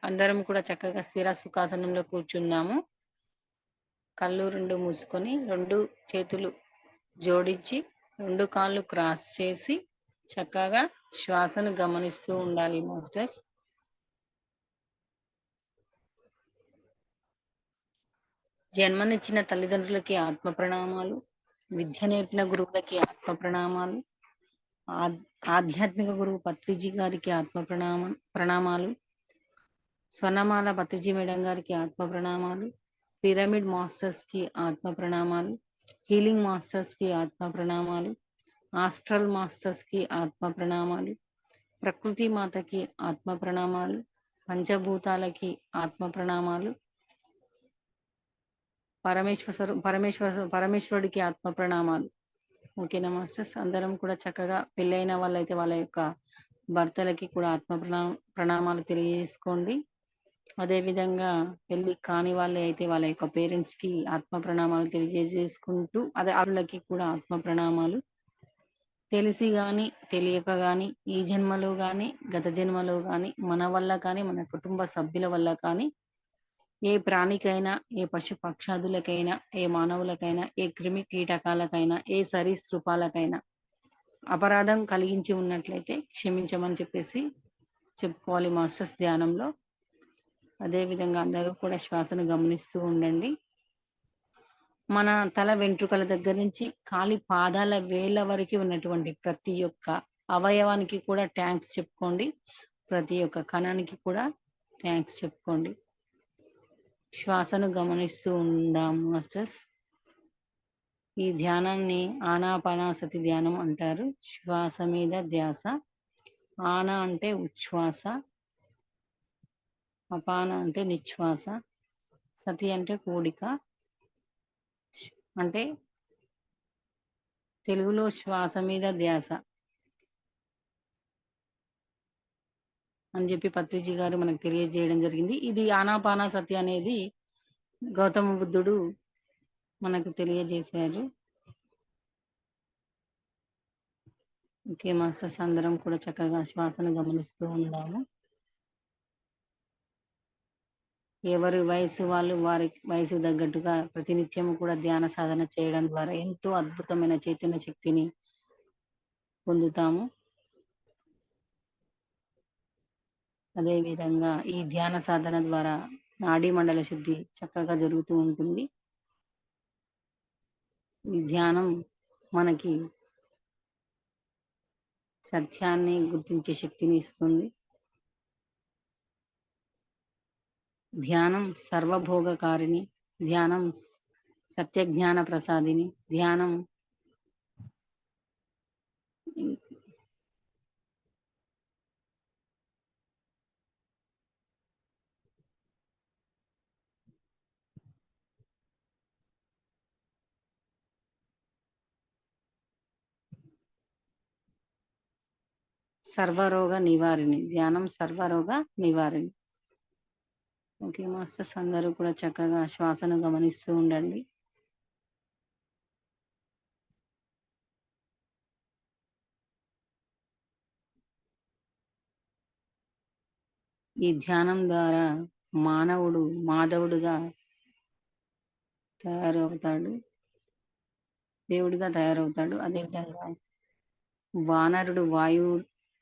అందరం కూడా చక్కగా స్థిర సుఖాసనంలో కూర్చున్నాము. కళ్ళు 2 మూసుకొని 2 చేతులు జోడించి 2 కాళ్ళు క్రాస్ చేసి చక్కగా శ్వాసను గమనిస్తూ ఉండాలి మాస్టర్స్. జన్మనిచ్చిన తల్లిదండ్రులకి ఆత్మ ప్రణామాలు. విద్య నేర్పిన గురువులకి ఆత్మ ప్రణామాలు. ఆధ్యాత్మిక గురువు పత్రిజీ గారికి ఆత్మ ప్రణామాలు. స్వర్ణమాల పత్రిజీ మేడం గారికి ఆత్మ ప్రణామాలు. పిరమిడ్ మాస్టర్స్ కి ఆత్మ ప్రణామాలు. హీలింగ్ మాస్టర్స్ కి ఆత్మ ప్రణామాలు. ఆస్ట్రల్ మాస్టర్స్ కి ఆత్మ ప్రణామాలు. ప్రకృతి మాతకి ఆత్మ ప్రణామాలు. పంచభూతాలకి ఆత్మ ప్రణామాలు. పరమేశ్వరుడికి ఆత్మ ప్రణామాలు. ఓకేనా మాస్టర్స్, అందరం కూడా చక్కగా పెళ్ళైన వాళ్ళైతే వాళ్ళ యొక్క భర్తలకి కూడా ఆత్మ ప్రణామాలు తెలియజేసుకోండి. అదేవిధంగా పెళ్లి కాని వాళ్ళే అయితే వాళ్ళ యొక్క పేరెంట్స్ కి ఆత్మ ప్రణామాలు తెలియజేసుకుంటూ అదే వాళ్ళకి కూడా ఆత్మ ప్రణామాలు. తెలిసి గాని తెలియక గాని ఈ జన్మలో గాని గత జన్మలో గాని మన వల్ల కానీ మన కుటుంబ సభ్యుల వల్ల కానీ ఏ ప్రాణికైనా, ఏ పశు పక్షాదులకైనా, ఏ మానవులకైనా, ఏ క్రిమి కీటకాలకైనా, ఏ సరీసృపాలకైనా అపరాధం కలిగించి ఉన్నట్లయితే క్షమించమని చెప్పేసి చెప్పుకోవాలి మాస్టర్స్ ధ్యానంలో. అదేవిధంగా అందరూ కూడా శ్వాసను గమనిస్తూ ఉండండి. మన తల వెంట్రుకల దగ్గర నుంచి కాలి పాదాల వేళ్ళ వరకు ఉన్నటువంటి ప్రతి ఒక్క అవయవానికి కూడా థ్యాంక్స్ చెప్పుకోండి. ప్రతి ఒక్క కణానికి కూడా థ్యాంక్స్ చెప్పుకోండి. శ్వాసను గమనిస్తూ ఉందాం మాస్టర్స్. ఈ ధ్యానాన్ని ఆనాపానసతి ధ్యానం అంటారు. శ్వాస మీద ధ్యాస. ఆన అంటే ఉచ్ఛ్వాస, అపాన అంటే నిశ్వాస, సతి అంటే కూడిక. అంటే తెలుగులో శ్వాస మీద ధ్యాస అని చెప్పి పత్రిజీ గారు మనకు తెలియజేయడం జరిగింది. ఇది ఆనాపానసతి అనేది గౌతమ బుద్ధుడు మనకు తెలియజేశారు. ఓకే మాస్టర్స్, అందరం కూడా చక్కగా శ్వాసను గమనిస్తూ ఉందాము. ఎవరి వయసు వాళ్ళు వారి వయసు తగ్గట్టుగా ప్రతినిత్యం కూడా ధ్యాన సాధన చేయడం ద్వారా ఎంతో అద్భుతమైన చైతన్య శక్తిని పొందుతాము. అదేవిధంగా ఈ ధ్యాన సాధన ద్వారా నాడీ మండల శుద్ధి చక్కగా జరుగుతూ ఉంటుంది. ఈ ధ్యానం మనకి సత్యాన్ని గుర్తించే శక్తిని ఇస్తుంది. ధ్యానం సర్వభోగకారిణి, ధ్యానం సత్యజ్ఞాన ప్రసాదిని, ధ్యానం సర్వరోగ నివారిణి, ధ్యానం సర్వరోగ నివారిణి. ఓకే మాస్టర్స్, అందరూ కూడా చక్కగా శ్వాసను గమనిస్తూ ఉండండి. ఈ ధ్యానం ద్వారా మానవుడు మాధవుడుగా తయారవుతాడు, దేవుడిగా తయారవుతాడు. అదేవిధంగా వానరుడు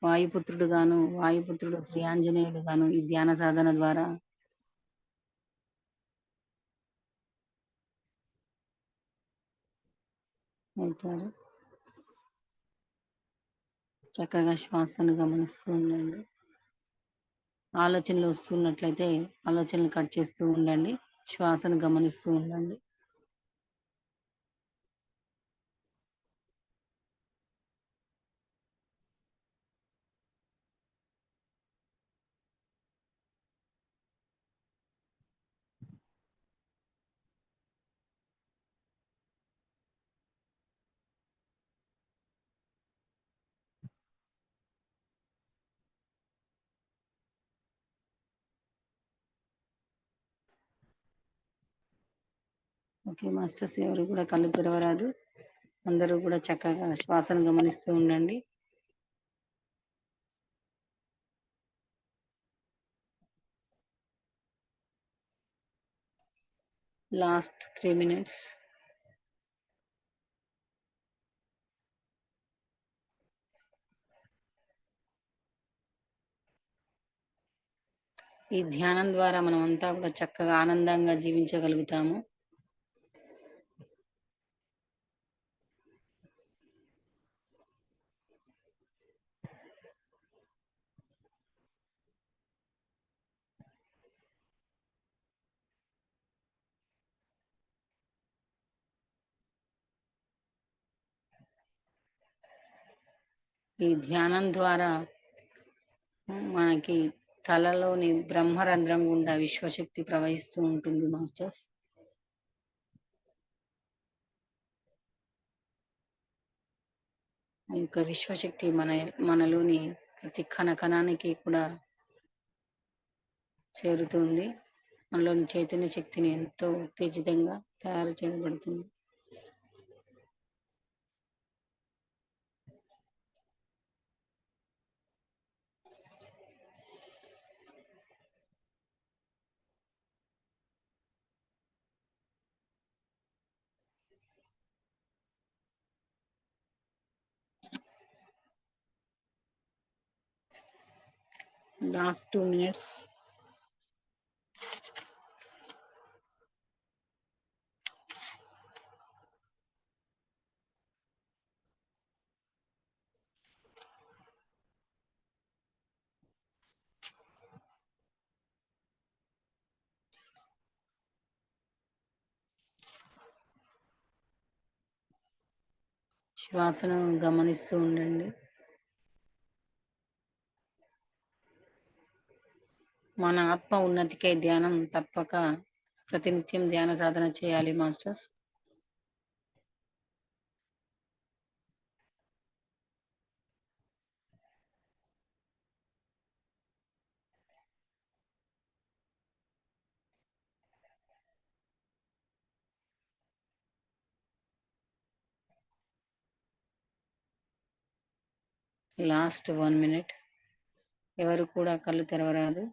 వాయుపుత్రుడు గాను, వాయుపుత్రుడు శ్రీ ఆంజనేయుడు గాను ఈ ధ్యాన సాధన ద్వారా అవుతారు. చక్కగా శ్వాసను గమనిస్తూ ఉండండి. ఆలోచనలు వస్తున్నట్లయితే ఆలోచనలు కట్ చేస్తూ ఉండండి. శ్వాసను గమనిస్తూ ఉండండి. ఓకే మాస్టర్స్, ఎవరు కూడా కళ్ళు తెరవరాదు. అందరూ కూడా చక్కగా శ్వాసను గమనిస్తూ ఉండండి. Last 3 minutes. ఈ ధ్యానం ద్వారా మనమంతా కూడా చక్కగా ఆనందంగా జీవించగలుగుతాము. ఈ ధ్యానం ద్వారా మనకి తలలోని బ్రహ్మరంధ్రం గుండా విశ్వశక్తి ప్రవహిస్తూ ఉంటుంది మాస్టర్స్. ఆ యొక్క విశ్వశక్తి మనలోని ప్రతి కణానికి కూడా చేరుతుంది. మనలోని చైతన్య శక్తిని ఎంతో ఉత్తేజితంగా తయారు చేయబడుతుంది. Last 2 minutes. శ్వాసను గమనిస్తూ ఉండండి. మన ఆత్మ ఉన్నతికై ధ్యానం తప్పక ప్రతినిత్యం ధ్యాన సాధన చేయాలి మాస్టర్స్. Last 1 minute. ఎవరు కూడా కళ్ళు తెరవరాదు.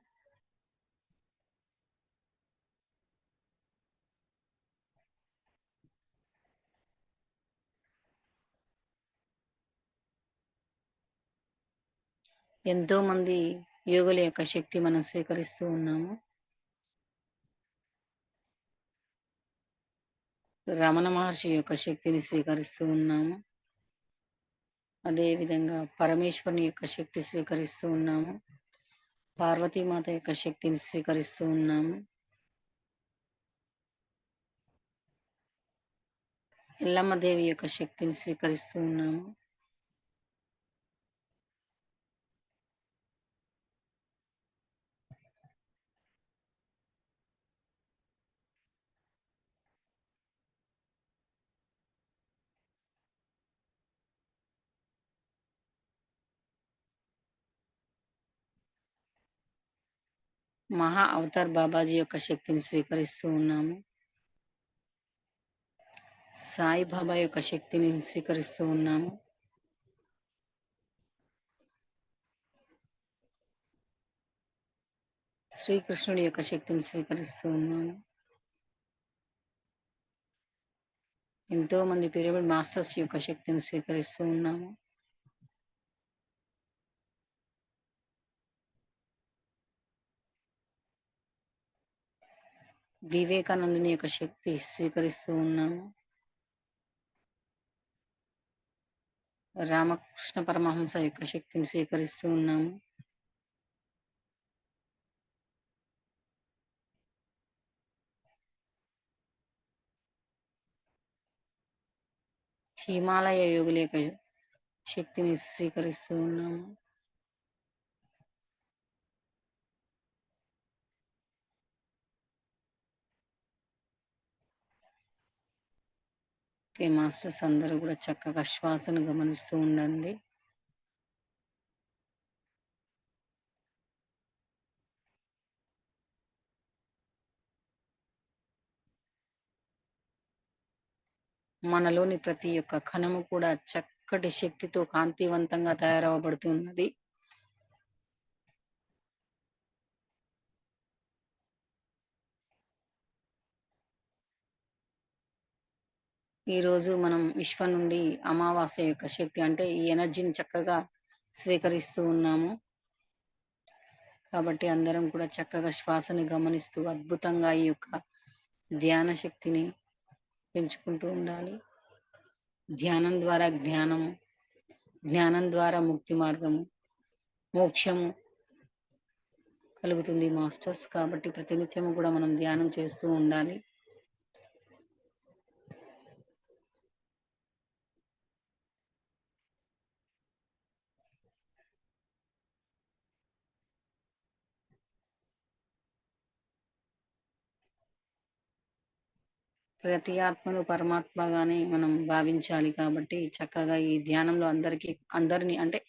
ఎంతో మంది యోగుల యొక్క శక్తి మనం స్వీకరిస్తూ ఉన్నాము. రమణ మహర్షి యొక్క శక్తిని స్వీకరిస్తూ ఉన్నాము. అదే విధంగా పరమేశ్వరుని యొక్క శక్తి స్వీకరిస్తూ ఉన్నాము. పార్వతీమాత యొక్క శక్తిని స్వీకరిస్తూ ఉన్నాము. ఎల్లమ్మదేవి యొక్క శక్తిని స్వీకరిస్తూ ఉన్నాము. మహా అవతార్ బాబాజీ యొక్క శక్తిని స్వీకరిస్తూ ఉన్నాము. సాయిబాబా యొక్క శక్తిని స్వీకరిస్తూ ఉన్నాము. శ్రీకృష్ణుడి యొక్క శక్తిని స్వీకరిస్తూ ఉన్నాము. ఎంతో మంది పిరమిడ్ మాస్టర్స్ యొక్క శక్తిని స్వీకరిస్తూ ఉన్నాము. వివేకానందుని యొక్క శక్తి స్వీకరిస్తూ ఉన్నాము. రామకృష్ణ పరమహంస యొక్క శక్తిని స్వీకరిస్తూ ఉన్నాము. హిమాలయ యోగుల యొక్క శక్తిని స్వీకరిస్తూ ఉన్నాము. ఓకే మాస్టర్స్, అందరూ కూడా చక్కగా శ్వాసను గమనిస్తూ ఉండండి. మనలోని ప్రతి ఒక్క కణము కూడా చక్కటి శక్తితో కాంతివంతంగా తయారవబడుతున్నది. ఈరోజు మనం విశ్వం నుండి అమావాస్య యొక్క శక్తి అంటే ఈ ఎనర్జీని చక్కగా స్వీకరిస్తూ ఉన్నాము. కాబట్టి అందరం కూడా చక్కగా శ్వాసని గమనిస్తూ అద్భుతంగా ఈ యొక్క ధ్యాన శక్తిని పెంచుకుంటూ ఉండాలి. ధ్యానం ద్వారా జ్ఞానము, జ్ఞానం ద్వారా ముక్తి మార్గము, మోక్షము కలుగుతుంది మాస్టర్స్. కాబట్టి ప్రతినిత్యము కూడా మనం ధ్యానం చేస్తూ ఉండాలి. ప్రతి ఆత్మను పరమాత్మగానే మనం భావించాలి. కాబట్టి చక్కగా ఈ ధ్యానంలో అందరినీ అంటే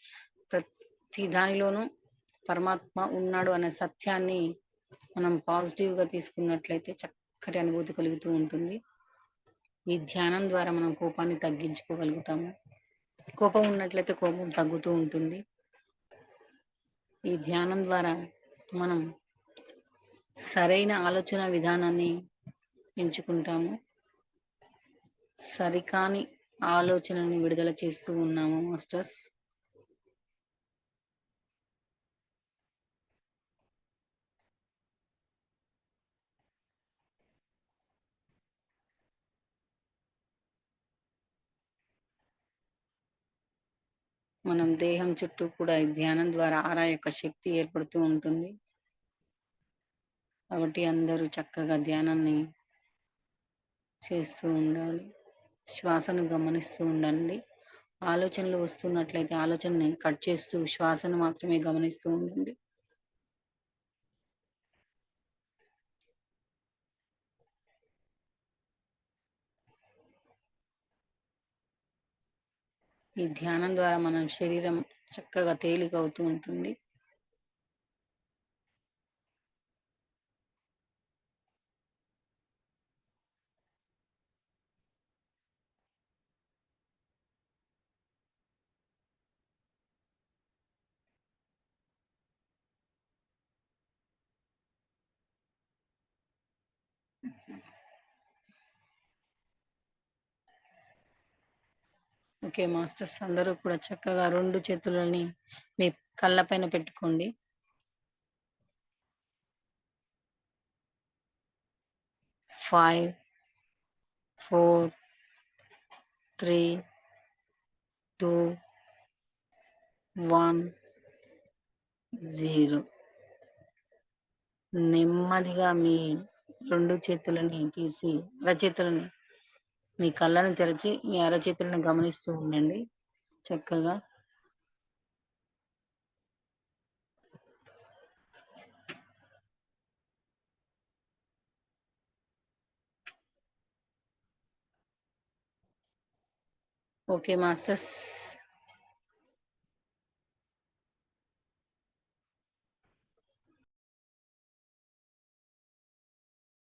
ప్రతి దానిలోనూ పరమాత్మ ఉన్నాడు అనే సత్యాన్ని మనం పాజిటివ్‌గా తీసుకున్నట్లయితే చక్కటి అనుభూతి కలుగుతూ ఉంటుంది. ఈ ధ్యానం ద్వారా మనం కోపాన్ని తగ్గించుకోగలుగుతాము. కోపం ఉన్నట్లయితే కోపం తగ్గుతూ ఉంటుంది. ఈ ధ్యానం ద్వారా మనం సరైన ఆలోచన విధానాన్ని ఎంచుకుంటాము. సరికాని ఆలోచనని విడుదల చేస్తూ ఉన్నాము మాస్టర్స్. మనం దేహం చుట్టూ కూడా ఈ ధ్యానం ద్వారా ఆరా యొక్క శక్తి ఏర్పడుతూ ఉంటుంది. కాబట్టి అందరూ చక్కగా ధ్యానాన్ని చేస్తూ ఉండాలి. శ్వాసను గమనిస్తూ ఉండండి. ఆలోచనలు వస్తున్నట్లయితే ఆలోచనని కట్ చేస్తూ శ్వాసను మాత్రమే గమనిస్తూ ఉండండి. ఈ ధ్యానం ద్వారా మన శరీరం చక్కగా తేలిక అవుతూ ఉంటుంది. ఓకే మాస్టర్స్, అందరూ కూడా చక్కగా 2 చేతులని మీ కళ్ళ పైన పెట్టుకోండి. 5, 4, 3, 2, 1, 0. నెమ్మదిగా మీ 2 చేతులని తీసి అరచేతులని మీ కళ్ళను తెరిచి మీ అరచేతులను గమనిస్తూ ఉండండి చక్కగా. Okay masters.